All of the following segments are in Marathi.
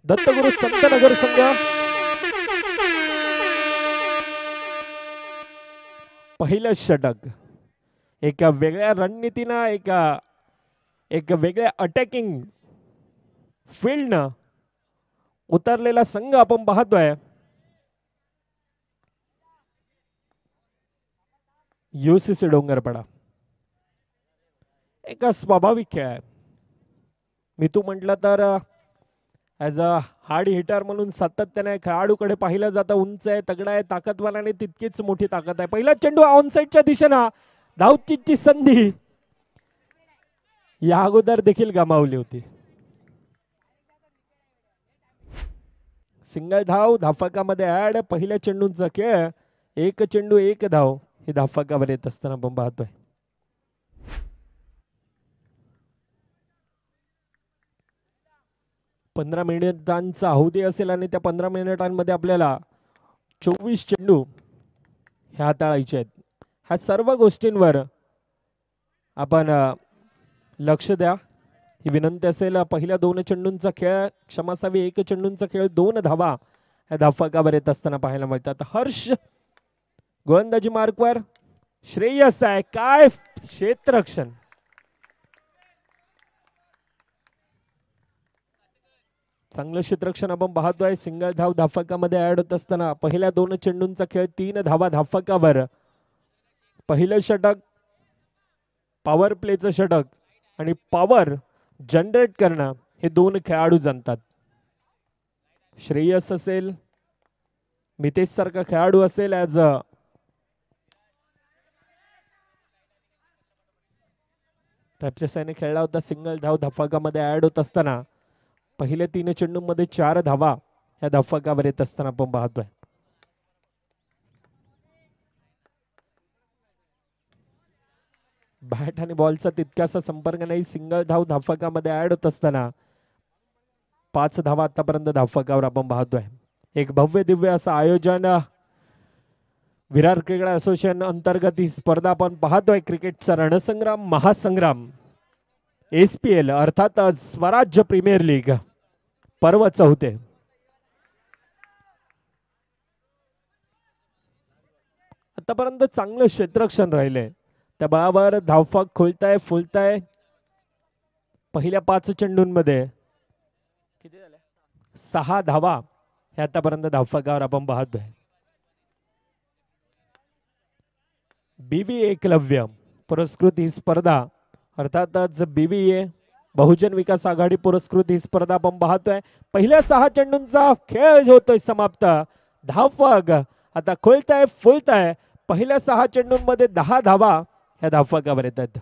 दत्तगुरु संत नगर संघ पहिलं षटक एका वेगळ्या रणनीतीनं एक वेगळ्या अटॅकिंग फील्डनं उतरलेला संघ आपण पाहतोय. UCC डोंगरपाडा एक स्वाभाविक खेळ आहे. मी तू म्हटलं तर ॲज अ हार्ड हिटर म्हणून सातत्याने खेळाडूकडे पाहिलं जातं. उंच आहे, तगडा आहे, ताकदवान आणि तितकीच मोठी ताकद आहे. पहिला चेंडू ऑनसाईडच्या दिशेनं धावचीची संधी या अगोदर देखील गमावली होती. सिंगल धाव धाफकामध्ये ऍड. पहिल्या चेंडूंचा खेळ एक चेंडू एक धाव हे धाफकावर येत असताना आपण पाहतोय. पंधरा मिनिटांचा अवधी असेल आणि त्या 15 मिनिटांमध्ये आपल्याला 24 चेंडू हे हाताळायचे आहेत. ह्या सर्व गोष्टींवर आपण लक्ष द्या ही विनंती असेल. पहिल्या 2 चेंडूंचा खेळ क्षमासावी एक चेंडूंचा खेळ 2 धावा ह्या धाफकावर येत असताना पाहायला मिळतात. हर्ष गोलंदाजी मार्कवर. श्रेयस आहे काय क्षेत्ररक्षण. चांगलं क्षेत्ररक्षण आपण पाहतोय. सिंगल धाव धाफकामध्ये ऍड होत असताना पहिल्या 2 चेंडूंचा खेळ 3 धावा धाफकावर. पहिलं षटक पॉवर प्लेचं षटक आणि पॉवर जनरेट करणं हे 2 खेळाडू जाणतात. श्रेयस असेल, मितेश सारखा खेळाडू असेल ॲज अ टॅपच्या साईने खेळला होता. सिंगल धाव धाफकामध्ये ऍड होत असताना पहिल्या 3 चेंडूंमध्ये 4 धावा या धाफकावर येत असताना आपण पाहतोय. बॅट आणि बॉलचा तितकासा संपर्क नाही. सिंगल धाव धाफकामध्ये ऍड होत असताना 5 धावा आतापर्यंत धाफकावर आपण पाहतोय. एक भव्य दिव्य असं आयोजन विरार क्रिकेट असोसिएशन अंतर्गत ही स्पर्धा आपण पाहतोय. क्रिकेटचा रणसंग्राम महासंग्राम SPL अर्थात स्वराज्य प्रीमियर लीग पर्व 4. आतापर्यंत चांगलं क्षेत्ररक्षण राहिले. त्या बळावर धावफक खोलताय फुलताय. पहिल्या 5 चेंडूंमध्ये किती झाल्या 6 धावा हे आतापर्यंत धावफकावर आपण पाहतोय. BV एकलव्य पुरस्कृत ही स्पर्धा अर्थातच BVA बहुजन विकास आघाडी पुरस्कृत ही स्पर्धा आपण पाहतोय. पहिल्या 6 चेंडूंचा खेळ होतोय समाप्त. धावफक आता खोलताय फुलताय. पहिल्या 6 चेंडूंमध्ये 10 धावा ह्या धावफकावर येतात.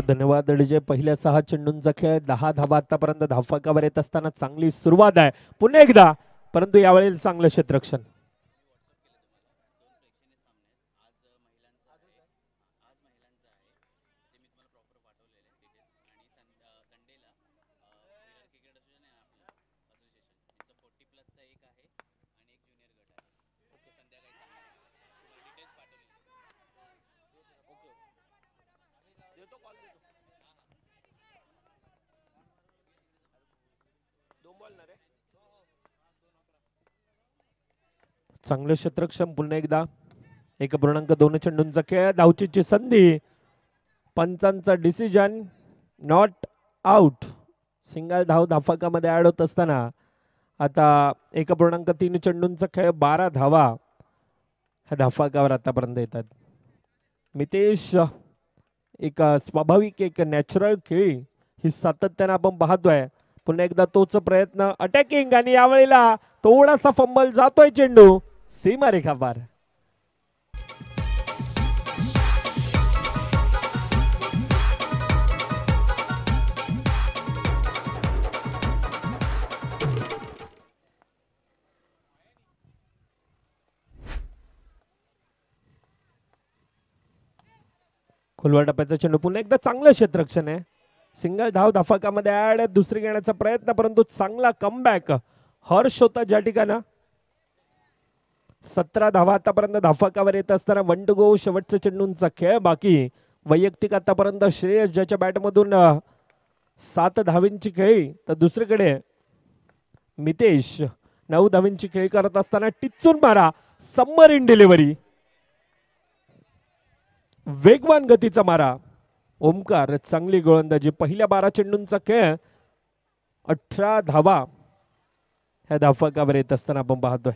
धन्यवाद डीजे. पहिल्या 6 चेंडूंचा खेळ 10 धावा आतापर्यंत धावफकावर येत असताना चांगली सुरुवात आहे पुन्हा एकदा, परंतु यावेळी चांगलं क्षेत्ररक्षण. चांगलं क्षेत्ररक्षण पुन्हा एकदा. 1.2 चेंडूंचा खेळ धावचीची संधी. पंचांचा डिसिजन नॉट आउट. सिंगल धाव धाफकामध्ये ऍड होत असताना आता 1.3 चेंडूंचा खेळ 12 धावा ह्या धाफकावर आतापर्यंत येतात. मितेश एक स्वाभाविक एक नॅचरल खेळी ही सातत्याने आपण पाहतोय. पुन्हा एकदा तोच प्रयत्न अटॅकिंग आणि यावेळेला थोडासा फंबल जातोय चेंडू. सीमारेखा पार. खोलवा टप्प्याचा चेंडू पुन्हा एकदा चांगलं क्षेत्ररक्षण आहे. सिंगल धाव धाफकामध्ये ऍड. दुसरी घेण्याचा प्रयत्न परंतु चांगला कमबॅक हर्ष होता ज्या ठिकाणी. 17 धावा आतापर्यंत धाफकावर येत असताना 1 टू गो. शेवटचा चेंडूंचा खेळ बाकी. वैयक्तिक आतापर्यंत श्रेयस ज्याच्या बॅटमधून 7 धावींची खेळी तर दुसरीकडे मितेश 9 धावींची खेळी करत असताना टिच्चून मारा. Submarine delivery. वेगवान गतीचा मारा. ओमकार चांगली गोलंदाजी. पहिल्या 12 चेंडूंचा खेळ 18 धावा ह्या धाफकावर येत असताना आपण पाहतोय.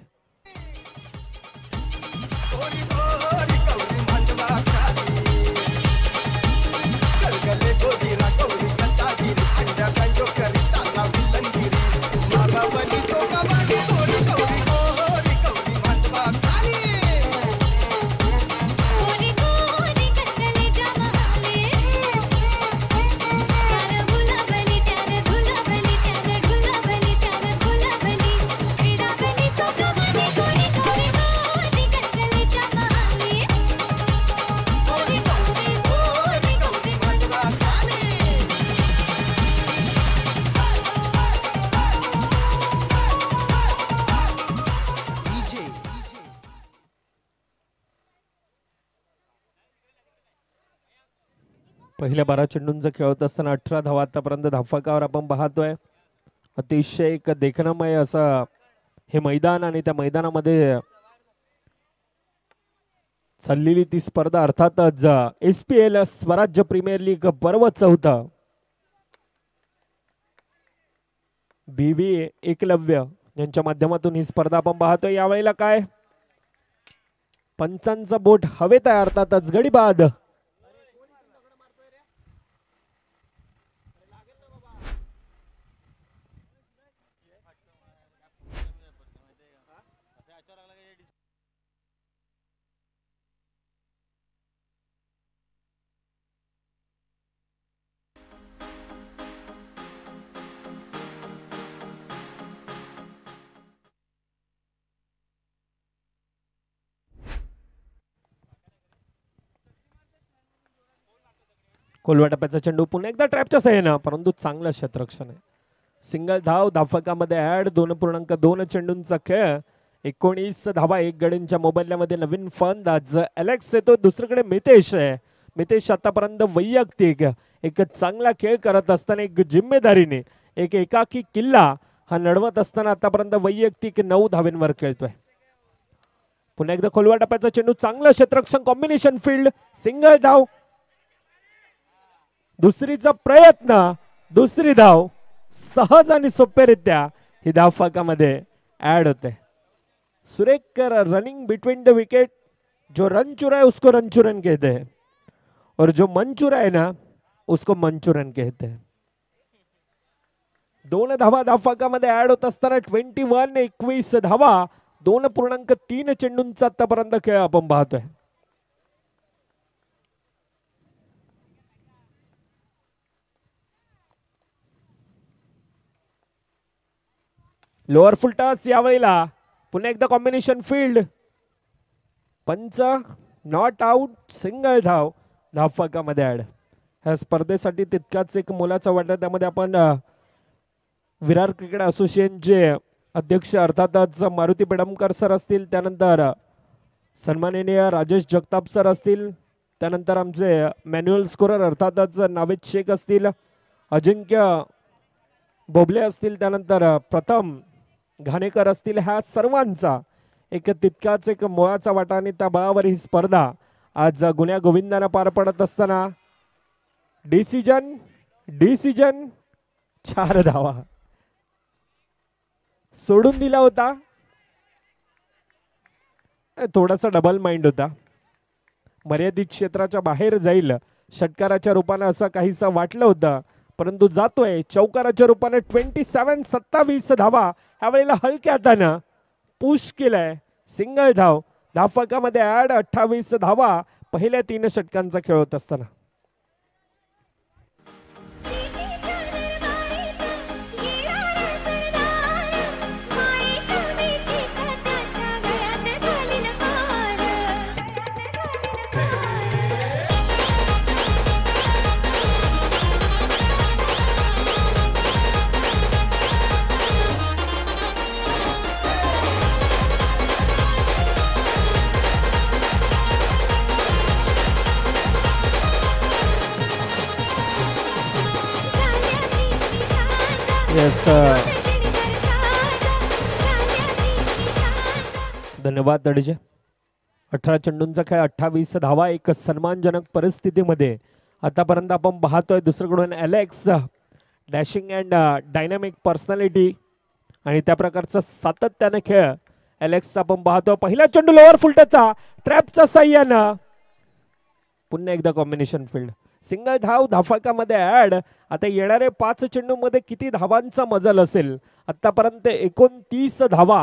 पहिल्या 12 चेंडूंचा खेळत असताना 18 धावा आतापर्यंत धाफकावर आपण पाहतोय. अतिशय एक देखणमय असं हे मैदान आणि त्या मैदानामध्ये चाललेली ती स्पर्धा अर्थातच SPL स्वराज्य प्रीमियर लीग पर्व 4. BV एकलव्य यांच्या माध्यमातून ही स्पर्धा आपण पाहतोय. यावेळेला काय पंचांचा बोट हवेत आहे. अर्थातच गडी बाद. खोलवा टप्प्याचा चेंडू पुन्हा एकदा ट्रॅपच्या सहाय्याने परंतु चांगलं क्षेत्ररक्षण आहे. सिंगल धाव धाफकामध्ये ऍड. 2.2 चेंडूंचा खेळ 19 धावा. 1 गडींच्या मोबाईलमध्ये नवीन फलंदाज अलेक्स येतो. दुसरीकडे मितेश आहे. मितेश आतापर्यंत वैयक्तिक एक चांगला खेळ करत असताना एक जिम्मेदारीने एक एकाकी किल्ला हा लढवत असताना आतापर्यंत वैयक्तिक 9 धावेंवर खेळतोय. पुन्हा एकदा खोलवा टप्प्याचा चेंडू चांगलं क्षेत्ररक्षण कॉम्बिनेशन फील्ड. सिंगल धाव. दुसरीचा प्रयत्न. दुसरी धाव सहज आणि सोप्यारित्या ही धावफलकामध्ये ऍड होते. सुरेख रनिंग बिटवीन द विकेट. जो रन चुरा है उसको रनचुरन कहते हैं और जो मन चुरा है ना उसको मनचुरन कहते हैं. 2 धावा धावफलकामध्ये ऍड होत असताना 21 धावा. 2.3 चेंडूंचा आतापर्यंत खेळ आपण पाहतोय. लोअर फुल टॉस. यावेळेला पुन्हा एकदा कॉम्बिनेशन फील्ड. पंच नॉट आउट. सिंगल धाव धावफलकामध्ये ऍड. ह्या स्पर्धेसाठी तितकाच एक मोलाचा वाटा. त्यामध्ये आपण विरार क्रिकेट असोसिएशनचे अध्यक्ष अर्थातच मारुती पेडमकर सर असतील. त्यानंतर सन्माननीय राजेश जगताप सर असतील. त्यानंतर आमचे मॅन्युअल स्कोरर अर्थातच नावेद शेख असतील. अजिंक्य बोबले असतील. त्यानंतर प्रथम घाणेकर असतील. ह्या सर्वांचा एक तितकाच एक मोळाचा वाटा आणि त्या बळावर ही स्पर्धा आज गुण्या गोविंदानं पार पडत असताना डिसिजन 4 धावा सोडून दिला होता. थोडासा डबल माइंड होता. मर्यादित क्षेत्राच्या बाहेर जाईल षटकाराच्या रूपाने असं काहीसं वाटलं होतं परंतु जातोय चौकाराच्या रूपाने. 27 धावा ह्या वेळेला हलक्या हातानं पुश केलाय. सिंगल धाव धावफलकामध्ये ऍड 28 धावा पहिल्या 3 षटकांचा खेळ होत असताना. धन्यवाद दडजे. 18 चेंडूंचा खेळ 28 धावा एक सन्मानजनक परिस्थितीमध्ये आतापर्यंत आपण पाहतोय. दुसरीकडून Alex dashing and dynamic personality आणि त्या प्रकारचा सातत्याने खेळ एलेक्स आपण पाहतोय. पहिला चेंडू लोअर फुलटचा ट्रॅपचा साह्यानं पुन्हा एकदा कॉम्बिनेशन फील्ड सिंगल धाव धावफलकामध्ये ऍड. आता येणारे 5 चेंडूमध्ये किती धावांचा मजल असेल. आतापर्यंत 29 धावा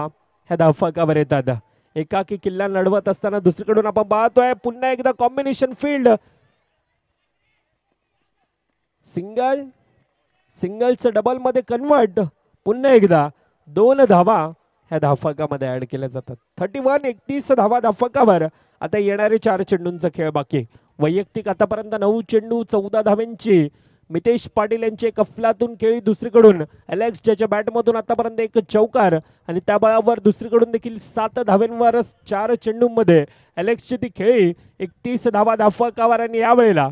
ह्या धावफलकावर येतात. एकाकी किल्ला लढवत असताना दुसरीकडून आपण पाहतोय पुन्हा एकदा कॉम्बिनेशन फील्ड सिंगलचं डबल मध्ये कन्वर्ट. पुन्हा एकदा 2 धावा ह्या धावफलकामध्ये ऍड केल्या जातात. 31 धावा धावफलकावर. आता येणारे 4 चेंडूंचा खेळ बाकी. वैयक्तिक आतापर्यंत 9 चेंडू 14 धावांची मितेश पाटील यांची एक अफलातून खेळी. दुसरीकडून एलेक्स ज्याच्या बॅटमधून आतापर्यंत एक चौकार आणि त्या बळावर दुसरीकडून देखील 7 धावांवर 4 चेंडूंमध्ये एलेक्सची ती खेळी. 31 धावा धावफलकावर आणि यावेळेला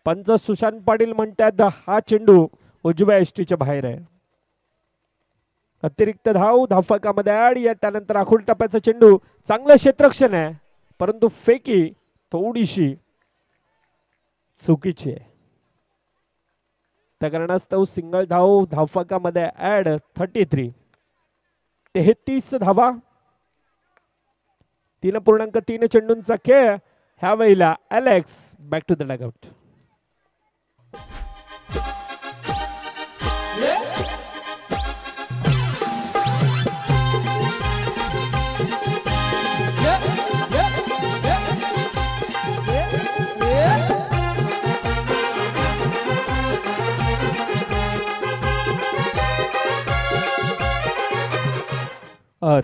पंच सुशांत पाटील म्हणतात हा चेंडू उजव्या एसटीच्या बाहेर आहे. अतिरिक्त धाव धावफलकामध्ये ऍड. या त्यानंतर आखूड टप्प्याचा चेंडू चांगलं क्षेत्ररक्षण आहे परंतु फेकी थोडीशी चुकीची आहे. त्या कारणास्तव सिंगल धाव धावफलकामध्ये ऍड. 33 धावा 3.3 चेंडूंचा खेळ. ह्या वेळेला Alex back to the dugout.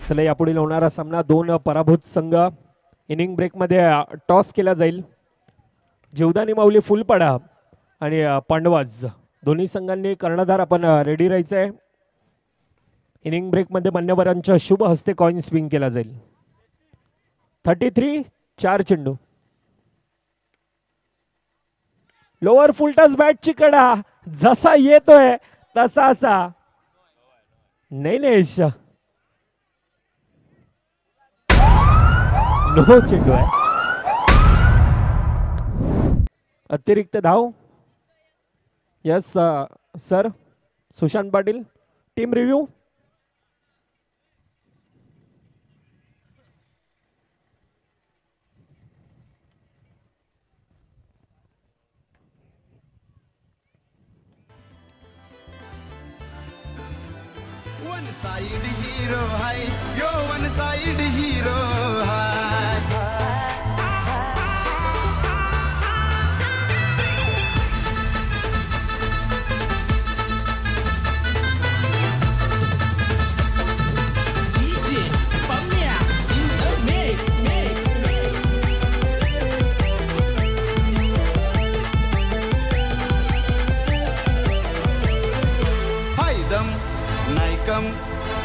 चला यापुढील होणारा सामना 2 पराभूत संघ. इनिंग ब्रेकमध्ये टॉस केला जाईल. जीवदानी माऊली फुलपाडा आणि पांडवाज दोन्ही संघांनी कर्णधार आपण रेडी राहायचं आहे. इनिंग ब्रेकमध्ये मान्यवरांच्या शुभ हस्ते कॉइन स्विंग केला जाईल. 33 4 चेंडू लोअर फुलटस बॅटची कडा जसा येतोय तसा असा नैनेश नो चेंडू आहे. अतिरिक्त धाव. Yes sir Sushant Patil team review. One side hero हाय यो वन साइड हीरो हाय.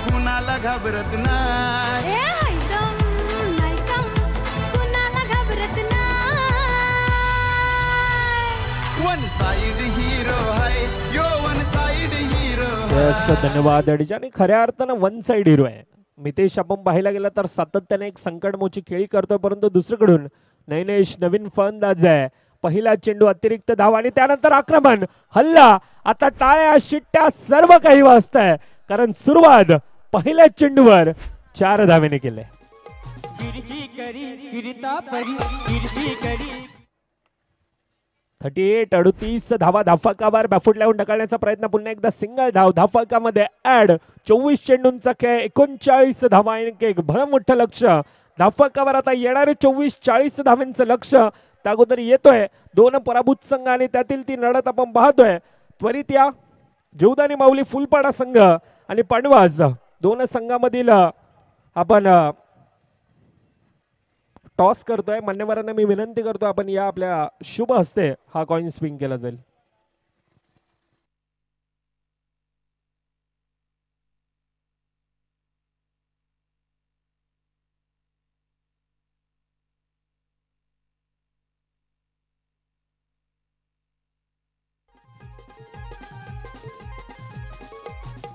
कुणाला घाबरत नाही. कुणाला घाबरत नाही. वन साइड हीरो आहे यो वन साइड हीरो. धन्यवाद अडीज. आणि खऱ्या अर्थानं वन साइड हिरो आहे मितेश. आपण पाहायला गेला तर सातत्याने एक संकटमोची खेळी करतो परंतु दुसरीकडून नैनेश नवीन फलंदाज आहे. पहिला चेंडू अतिरिक्त धाव आणि त्यानंतर आक्रमण हल्ला. आता टाळ्या शिट्ट्या सर्व काही वाजतंय कारण सुरुवात पहिल्या चेंडूवर 4 धावेने केले. 38 धावा धाफकावर बॅफूट लावून ढकलण्याचा प्रयत्न, पुन्हा एकदा सिंगल धाव धाफकामध्ये ऍड. 24 चेंडूंचा खेळ, 39 धावा, एक भलं मोठं लक्ष धाफकावर. आता येणारे 24-40 धावांचं लक्ष त्या अगोदर येतोय. दोन पराभूत संघ आणि त्यातील ती लढत आपण पाहतोय. त्वरित या जीवदानी माऊली फुलपाडा संघ आणि पांडवास दोन संघामधील आपण टॉस करतोय. मान्यवरांना मी विनंती करतो आपण या आपल्या शुभ हस्ते हा कॉइन स्पिन केला जाईल.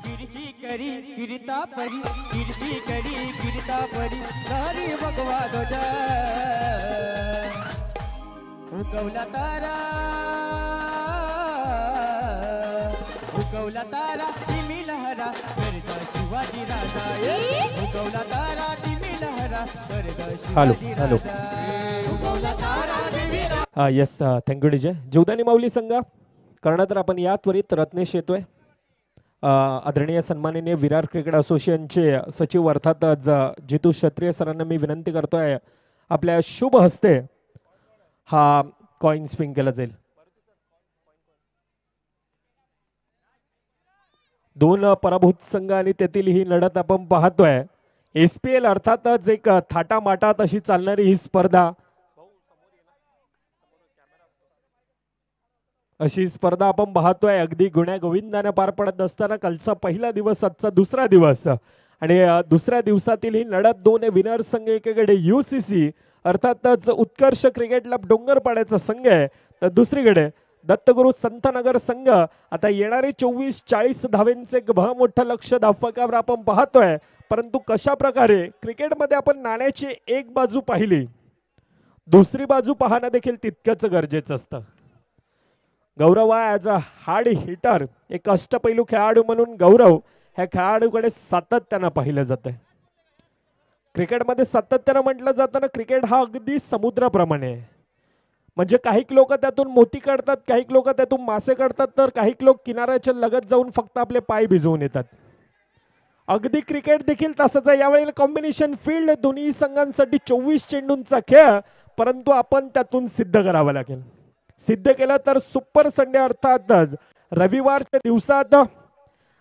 गिरजी करी गिरता परी, गिरजी करी गिरता परी, लहरी भगवा ध्वजा उगवला तारा, उगवला तारा तिमी लहरा करता शिवाजी राजा. उगवला तारा तिमी लहरा करता शिवाजी राजा. उगवला तारा तिमी लहरा. Yes, thank you DJ. जीवदानी माऊली संघ करणार तर आपण या त्वरित रत्नेश येतोय. आदरणीय सन्माननीय विरार क्रिकेट असोसिएशनचे सचिव अर्थातच जितू क्षत्रिय सरांना मी विनंती करतोय आपल्या शुभ हस्ते हा कॉइन स्पिन केला जाईल. दोन पराभूत संघ आणि तेथील ही लढत आपण पाहतोय. SPL अर्थातच एक थाटामाटात अशी चालणारी ही स्पर्धा, अशी स्पर्धा आपण पाहतोय. अगदी गुण्या गोविंदाने पार पडत असताना कालचा पहिला दिवस, आजचा दुसरा दिवस आणि दुसऱ्या दिवसातील ही लढत. दोन विनर संघ, एकीकडे UCC अर्थातच उत्कर्ष क्रिकेट क्लब डोंगरपाड्याचा संघ आहे, तर दुसरीकडे दत्तगुरु संतनगर संघ. आता येणारे 24-40 धावेंचे एक मोठं लक्ष धावकावर आपण पाहतोय. परंतु कशा प्रकारे क्रिकेटमध्ये आपण नाण्याची एक बाजू पाहिली, दुसरी बाजू पाहणं देखील तितकंच गरजेचं असतं. गौरव ॲज अ हार्ड हिटर, एक अष्टपैलू खेळाडू म्हणून गौरव ह्या खेळाडूकडे सातत्यानं पाहिलं जातंय. क्रिकेटमध्ये सातत्यानं म्हटलं जातं ना, क्रिकेट हा अगदी समुद्राप्रमाणे आहे. म्हणजे काही लोक त्यातून मोती काढतात, काही लोक त्यातून मासे काढतात, तर काही लोक किनाऱ्याच्या लगत जाऊन फक्त आपले पाय भिजवून येतात. अगदी क्रिकेट देखील तसंच आहे. यावेळी कॉम्बिनेशन फील्ड, दोन्ही संघांसाठी 24 चेंडूंचा खेळ, परंतु आपण त्यातून सिद्ध करावं लागेल. सिद्ध केलं तर सुपर संडे अर्थातच रविवारच्या दिवसात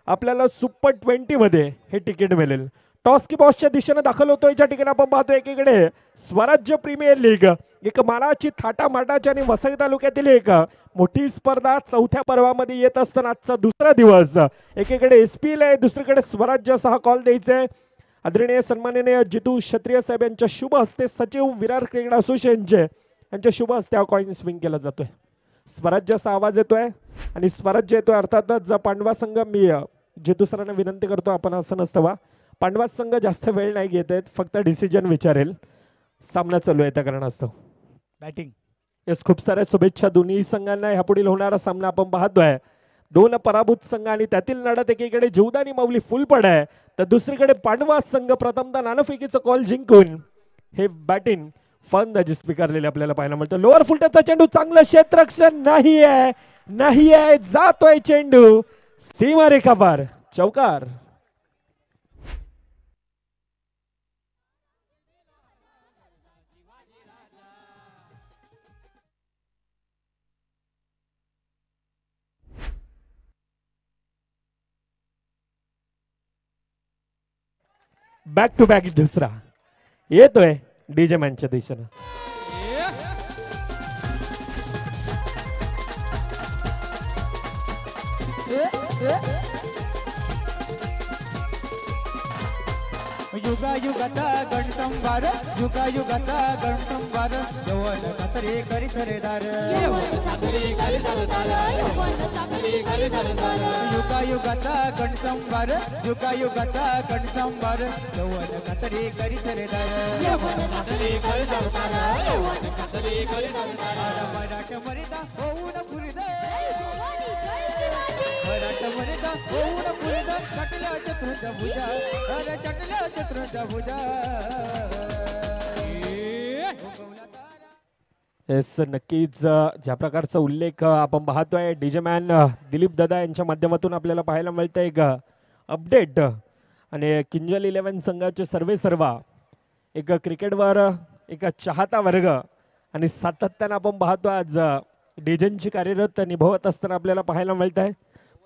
आपल्याला सुपर 20 मध्ये हे तिकीट मिळेल. टॉस की बॉसच्या दिशेने दाखल होतोय. ज्या ठिकाणी आपण पाहतोय एकीकडे स्वराज्य प्रीमियर लीग, एक मानाची थाटामाटाची आणि वसई तालुक्यातील एक मोठी स्पर्धा चौथ्या पर्वामध्ये येत असताना आजचा दुसरा दिवस. एकीकडे SPL आहे, दुसरीकडे स्वराज्य. असा हा कॉल द्यायचा आहे. आदरणीय सन्माननीय जितू क्षत्रिय साहेब यांच्या शुभ हस्ते सचिव विरार क्रिकेट असोसिएशनचे यांच्या शुभ हस्ते हा कॉइन स्विंग केला जातोय. स्वराज्याचा आवाज येतोय आणि स्वराज्य येतोय अर्थातच पांडवा संघ. मी जितू सरांना विनंती करतो आपण असं नसतं वा, पांडवा संघ जास्त वेळ नाही घेत आहेत, फक्त डिसिजन विचारेल. सामना चालू आहे त्या कारणास्तव बॅटिंग. येस, खूप साऱ्या शुभेच्छा दोन्ही संघांना. ह्या पुढील होणारा सामना आपण पाहतोय. दोन पराभूत संघ आणि त्यातील लढत, एकीकडे जीवदानी माऊली फुलपड आहे, तर दुसरीकडे पांडवा संघ प्रथमतः नाणेफेकीचं कॉल जिंकून हे बॅटिंग फलंदाजी स्वीकारलेले आपल्याला पाहायला मिळतं. लोअर फुलटचा चेंडू, चांगलं क्षेत्ररक्षण नाही आहे, जातोय चेंडू सीमारेखा पार, चौकार. बॅक टू बॅक दुसरा येतोय डीजे मॅनच्या दिशेनं. युगायुगाचा गणसंवार, युगायुगाचा गणसंवार, यवन सासरे करी सरदार, युगायुगाचा गणसंवार, युगायुगाचा गणसंवार, यवन सासरे करी सरदार, मराठ मरिदा होऊन पुरदा, मराठ मरिदा होऊन पुरदा, चटल्या चतुर्थ भुजा, अरे चटल्या चतुर्थ भुजा. येस नक्कीच ज्या प्रकारचा उल्लेख आपण पाहतोय डीजे मॅन दिलीप दादा यांच्या माध्यमातून आपल्याला पाहायला मिळतं एक अपडेट आणि किंजल 11 संघाचे सर्वा एक क्रिकेटवर एक चाहता वर्ग आणि सातत्यानं आपण पाहतो आज डीजेंची कार्यरत निभवत असताना आपल्याला पाहायला मिळत आहे.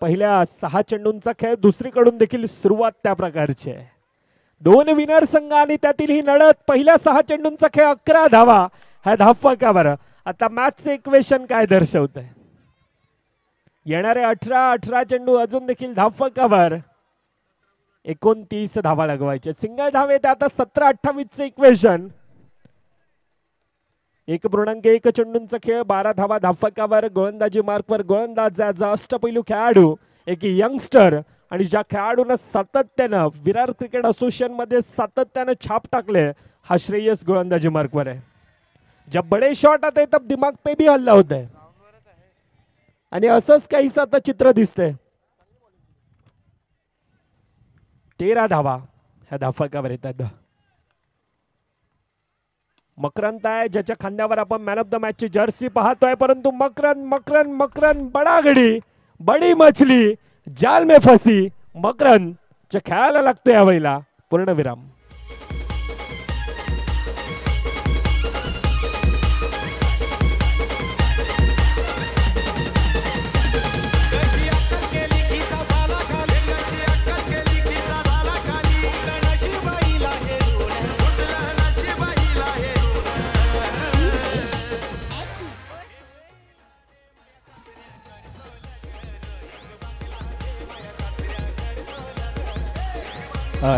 पहिल्या 6 चेंडूंचा खेळ दुसरीकडून देखील सुरुवात त्या प्रकारची आहे. 2 विनर संघ आणि त्यातील ही लढत पहिल्या 6 चेंडूंचा खेळ 11 धावा ह्या धावफलकावर. आता मॅचचे इक्वेशन काय दर्शवत आहे येणारे 18 चेंडू अजून देखील धावफलकावर 29 धावा लगवायचे. सिंगल धावे ते आता 17-28 चे इक्वेशन. 1.1 चेंडूंचा खेळ 12 धावा धावफलकावर. गोलंदाजी मार्कवर गोलंदाज अष्टपैलू खेळाडू एक यंगस्टर आणि ज्या खेळाडूनं सातत्यानं विरार क्रिकेट असोसिएशन मध्ये सातत्यानं छाप टाकले हा श्रेयस गोलंदाजी मार्कवर आहे. जब बड़े शॉट आते तब दिमाग पे भी हल्ला होता है आणि असंच काहीच आता चित्र दिसतंय. 13 धावा ह्या धावफलकावर येतात. मकरंद आहे ज्याच्या खांद्यावर आपण मॅन ऑफ द मॅच ची जर्सी पाहतोय परंतु मकरंद बडा गडी बडी मछली जाल में फसी. मकरंद च्या खेळायला लागतो यावेळेला पूर्णविराम.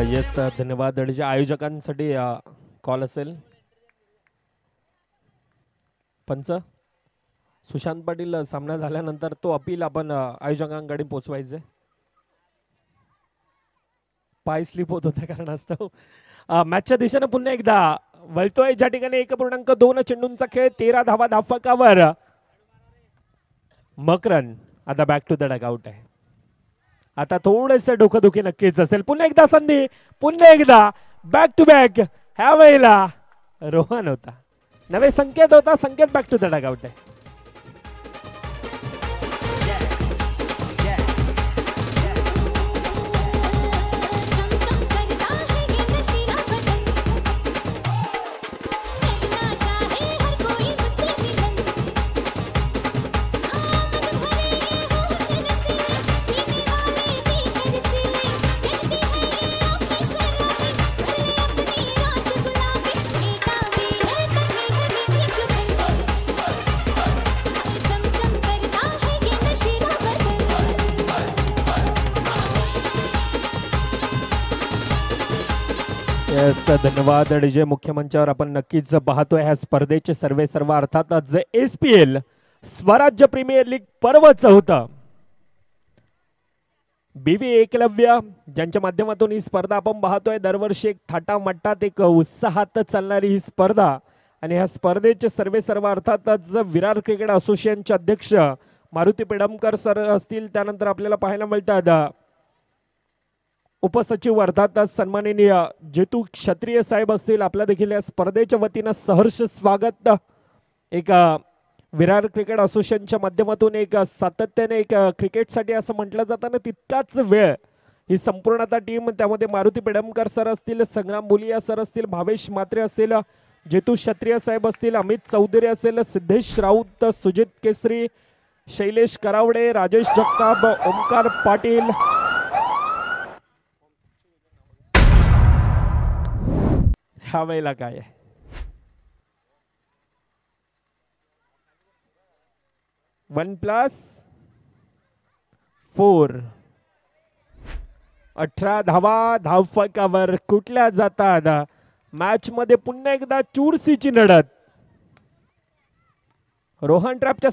येस धन्यवाद. जे आयोजकांसाठी कॉल असेल. पंच सुशांत पाटील सामना झाल्यानंतर तो अपील आपण आयोजकांकडे पोचवायचे. पाय स्लिप होत होत्या कारणास्तव मॅचच्या दिशेने पुन्हा एकदा वळतोय ज्या ठिकाणी 1.2 चेंडूंचा खेळ 13 धावा धावफलकावर. मकरंद आता बॅक टू द डगआउट आहे. आता थोडेसे डोकंदुखी नक्कीच असेल. पुन्हा एकदा संधी पुन्हा एकदा बॅक टू बॅक. ह्या वेळेला रोहन होता नवे संकेत होता. संकेत बॅक टू द डगआउट आहे. धन्यवाद. डीजे मुख्य मंचावर आपण नक्कीच पाहतोय ह्या स्पर्धेचे सर्व अर्थातच SPL स्वराज्य प्रीमियर लीग पर्व 4 BV एकलव्य ज्यांच्या माध्यमातून ही स्पर्धा आपण पाहतोय. दरवर्षी एक थाटामाटात एक उत्साहात चालणारी ही स्पर्धा आणि ह्या स्पर्धेचे सर्व अर्थातच विरार क्रिकेट असोसिएशनचे अध्यक्ष मारुती पेडमकर सर असतील. त्यानंतर आपल्याला पाहायला मिळतात उपसचिव अर्थातच सन्माननीय जेतू क्षत्रिय साहेब असतील. आपल्या देखील या स्पर्धेच्या वतीनं सहर्ष स्वागत. एक विरार क्रिकेट असोसिएशनच्या माध्यमातून एक सातत्याने एक क्रिकेटसाठी असं म्हटलं जातं ना तितकाच वेळ ही संपूर्ण आता टीम त्यामध्ये मारुती पेडमकर सर असतील, संग्राम बोलिया सर असतील, भावेश म्हात्रे असेल, जेतू क्षत्रिय साहेब असतील, अमित चौधरी असेल, सिद्धेश राऊत, सुजित केसरी, शैलेश करावडे, राजेश जगताप, ओमकार पाटील. ह्या वेळेला काय आहे 1+4 18 धावा धावफलकावर कुठल्या जातात. मॅच मध्ये पुन्हा एकदा चुरशीची लढत. रोहन ट्रॅपच्या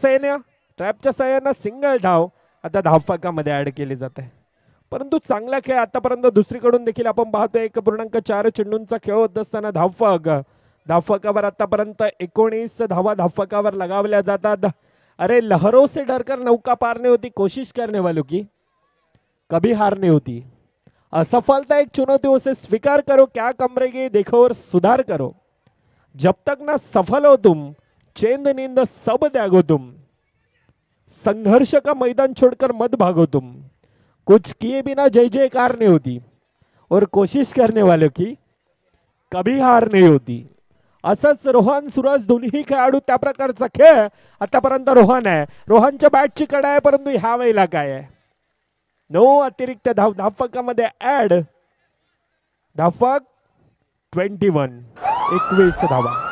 सहाय्याने सिंगल धाव आता धावफलकामध्ये ऍड केली जाते. परंतु चांगला खेळ आतापर्यंत दुसरीकडून देखील आपण पाहतोय. 1.4 चेंडूंचा खेळ होत असताना धावफलकावर आतापर्यंत 19 धावा धावफलकावर लगावल्या जातात. अरे लहरों से डरकर नौका पार नहीं होती, कोशिश करने वालों की कभी हार नहीं होती. असफलता एक चुनौती, उसे स्वीकार करो, क्या कमरे की देखो और सुधार करो. जब तक ना सफल हो तुम चैन नींद सब त्यागो तुम, संघर्ष का मैदान छोड़कर मत भागो तुम, कुछ किए बिना जय जयकार नहीं होती और कोशिश करने वालों की कभी हार नाही होती. असंच रोहन सुरज दोन्ही खेळाडू त्या प्रकारचा खेळ आतापर्यंत रोहन आहे. रोहनच्या बॅटची कडा आहे, परंतु ह्या वेळेला काय आहे, नो अतिरिक्त धाव. धावफकामध्ये ऍड धावफक 21 धावा.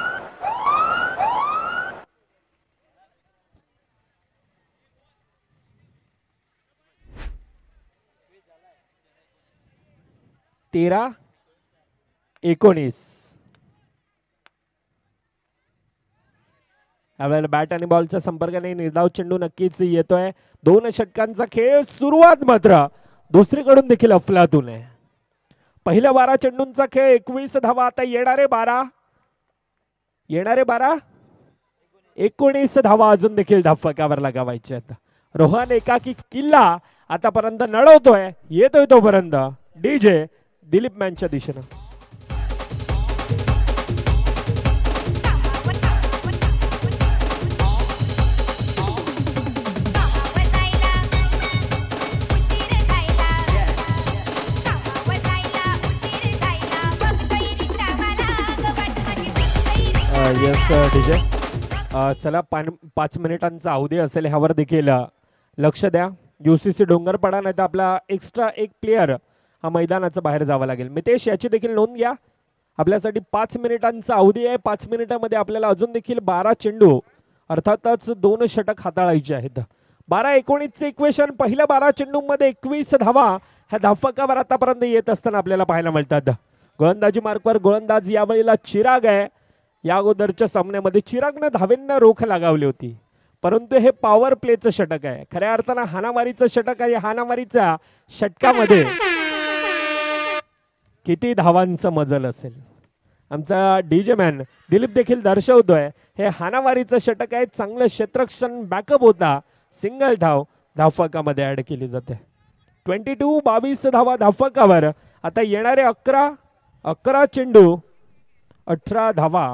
तेरा 19. यावेळेला बॅट आणि बॉलच्या संपर्काने निर्धाव चेंडू नक्कीच येतोय. 2 षटकांचा खेळ. सुरुवात मात्र दुसरीकडून देखील अफलातून आहे. पहिल्या 12 चेंडूंचा खेळ. 21 धावा. आता येणारे 19 धावा अजून देखील धावफलकावर लगावायचे आहेत. रोहन एकाकी किल्ला आतापर्यंत लढवतोय. येतोय तोपर्यंत डीजे दिलीप मॅनच्या दिशेनं. Yes DJ. चला 5 मिनिटांचा अवधी असेल, ह्यावर देखील लक्ष द्या. UCC डोंगरपाडा नाही तर आपला एक्स्ट्रा एक प्लेयर हा मैदानाचं बाहेर जावं लागेल. मितेश याची देखील नोंद घ्या. आपल्यासाठी 5 मिनिटांचा अवधी आहे. 5 मिनिटांमध्ये आपल्याला अजून देखील 12 चेंडू अर्थातच 2 षटक हाताळायचे आहेत. 12-19चे इक्वेशन. पहिल्या 12 चेंडूमध्ये 21 धावा ह्या धावफलकावर आतापर्यंत येत असताना आपल्याला पाहायला मिळतात. गोलंदाजी मार्कवर गोलंदाज यावेळेला चिराग आहे. या अगोदरच्या सामन्यामध्ये चिरागनं धावेंना रोख लगावली होती, परंतु हे पॉवर प्लेचं षटक आहे. खऱ्या अर्थानं हाणामारीचं षटक आहे. हाणामारीच्या षटकामध्ये किती धावांचं मजल असेल आमचा डीजे मॅन दिलीप देखील दर्शवतोय. हे हाणामारीचं षटक आहे. चांगलं क्षेत्ररक्षण बॅकअप होता. सिंगल धाव धावफलकामध्ये ऍड केली जाते. 22 धावा धावफलकावर. आता येणारे 11 चेंडू 18 धावा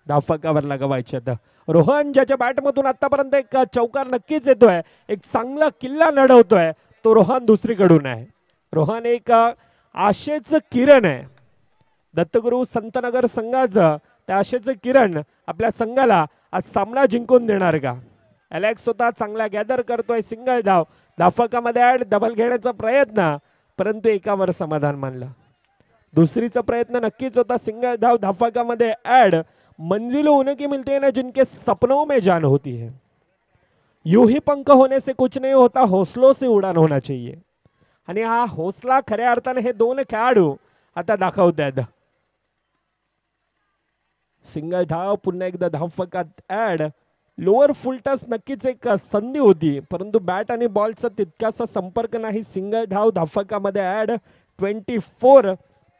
धावफलकावर लगावायचे आहेत. रोहन ज्याच्या बॅटमधून आतापर्यंत एक चौकार नक्कीच येतोय, एक चांगला किल्ला लढवतोय, तो रोहन दुसरीकडून आहे. रोहन एक आशेचं किरण आहे. दत्तगुरु संतनगर संघाचं त्या आशेचं किरण आपल्या संघाला आज सामना जिंकून देणार का? अलेक्स स्वतः चांगला गॅदर करतोय. सिंगल धाव धावफलकामध्ये ऍड. डबल घेण्याचा प्रयत्न, परंतु एकावर समाधान मानलं. दुसरीचा प्रयत्न नक्कीच होता. सिंगल धाव धावफलकामध्ये ऍड. मंजिल उन्हें की मिलती है ना जिनके सपनों में जान होती है, यूं ही पंख होने से कुछ नहीं होता, हौसलों से उडान होना चाहिए. आणि हा हौसला खऱ्या अर्थाने हे 2 खेळाडू आता दाखवत आहेत. सिंगल धाव. पुन्हा एकदा धावफलकात ऍड. लोअर फुलटस नक्कीच एक संधी होती, परंतु बॅट आणि बॉलचा तितकासा संपर्क नाही. सिंगल धाव धावफलकामध्ये ऍड.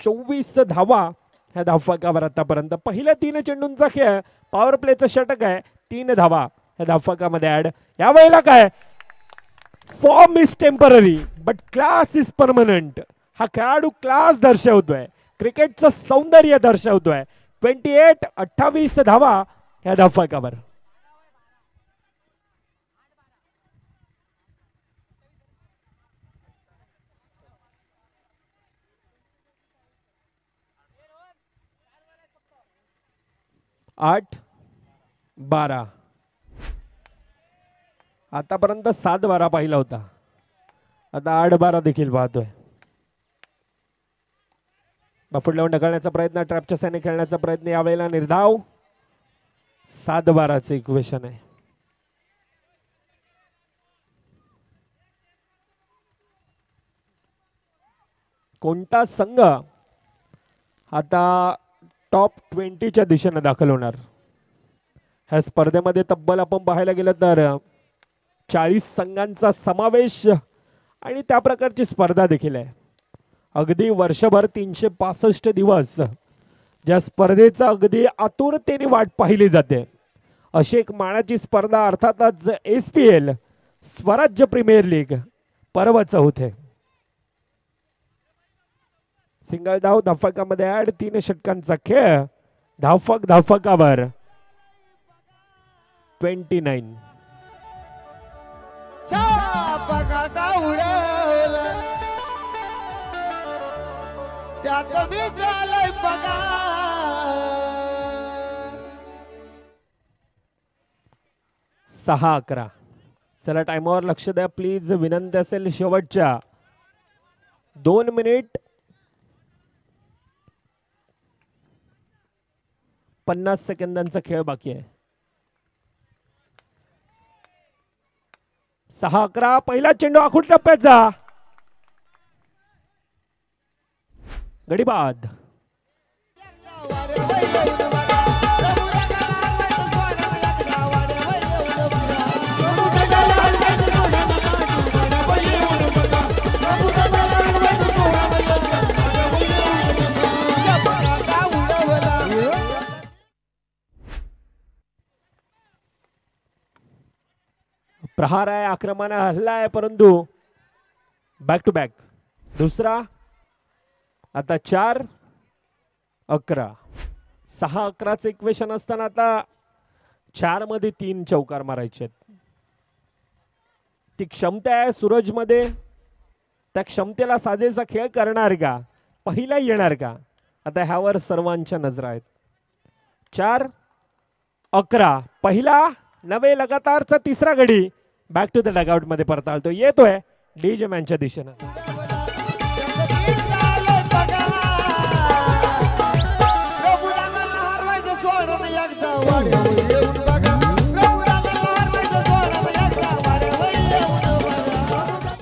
24 धावा ह्या धावफलकावर आतापर्यंत. पहिल्या 3 चेंडूंचा खेळ. पॉवर प्लेचं षटक आहे. 3 धावा ह्या धावफलकामध्ये ऍड. यावेळेला काय, form is temporary but class is permanent. हा खेळाडू क्लास दर्शवतोय, क्रिकेटचं सौंदर्य दर्शवतोय. 28 धावा ह्या धावफलकावर. आठ 12 आतापर्यंत 7-12 पाहिला होता, आता 8-12 देखील पाहतोय. बफूट लावून ढकलण्याचा प्रयत्न, ट्रॅपच्या साने खेळण्याचा प्रयत्न. यावेळेला निर्धाव. 7-12चे इक्वेशन आहे. कोणता संघ आता टॉप 20च्या दिशेने दाखल होणार? ह्या स्पर्धेमध्ये तब्बल आपण पाहायला गेलं तर 40 संघांचा समावेश आणि त्या प्रकारची स्पर्धा देखील आहे. अगदी वर्षभर 365 दिवस ज्या स्पर्धेचा अगदी आतुरतेने वाट पाहिली जाते, अशी एक मानाची स्पर्धा अर्थातच SPL स्वराज्य प्रीमियर लीग पर्व 4. सिंगल धाव धावफलकामध्ये ऍड. 3 षटकांचा खेळ. धावफलकावर 29. पगाटा उडवला त्यात मी झालंय पगार 6-11. चला टाइमवर लक्ष द्या प्लीज, विनंती असेल. शेवटच्या 2 मिनिट 50 सेकंदांचा खेळ बाकी आहे. 6-11. पहिला चेंडू आखूड टप्प्याचा गडी बाद. प्रहार आहे, आक्रमण आहे, हल्ला आहे, परंतु बॅक टू बॅक. दुसरा आता 4-11. 6-11चं इक्वेशन असताना आता 4 मध्ये 3 चौकार मारायचे आहेत. ती क्षमता आहे सूरजमध्ये. त्या क्षमतेला साजेसा खेळ करणार का, पहिला येणार का, आता ह्यावर सर्वांच्या नजरा आहेत. 4-11. पहिला नवे लगातारचा तिसरा गडी बॅक टू द डगआउट मध्ये परताळतो. येतोय डीजे मॅनच्या दिशेनं.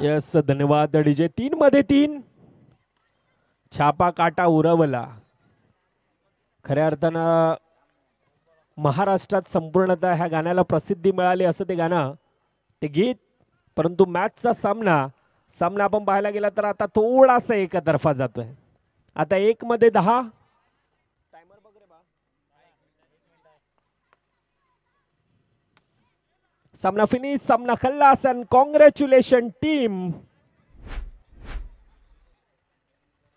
यस, धन्यवाद डीजे. 3 मध्ये 3. छापा काटा उरवला. खऱ्या अर्थानं महाराष्ट्रात संपूर्णतः ह्या गाण्याला प्रसिद्धी मिळाली असं ते गाणं, ते गीत. परंतु मॅचचा सामना आपण पाहायला गेला तर आता थोडासा एकतर्फा जातोय. आता 1 मध्ये 10. सामना फिनिश, सामना खल्लास. And congratulation team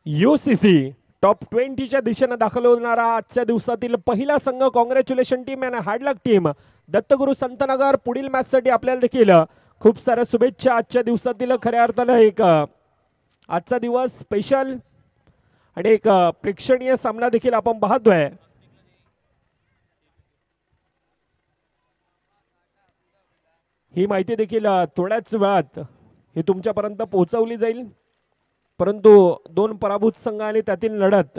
UCC. Top 20च्या दिशेनं दाखल होणारा आजच्या दिवसातील पहिला संघ कॉंग्रॅच्युलेशन टीम आणि hard luck team. Dattaguru Santnagar पुढील मॅचसाठी आपल्याला देखील खूप साऱ्या शुभेच्छा. आजच्या दिवसातील खऱ्या अर्थानं एक आजचा दिवस स्पेशल आणि एक प्रेक्षणीय सामना देखील आपण पाहतोय. ही माहिती देखील थोड्याच वेळात ही तुमच्यापर्यंत पोहोचवली जाईल. परंतु 2 पराभूत संघ आणि त्यातील लढत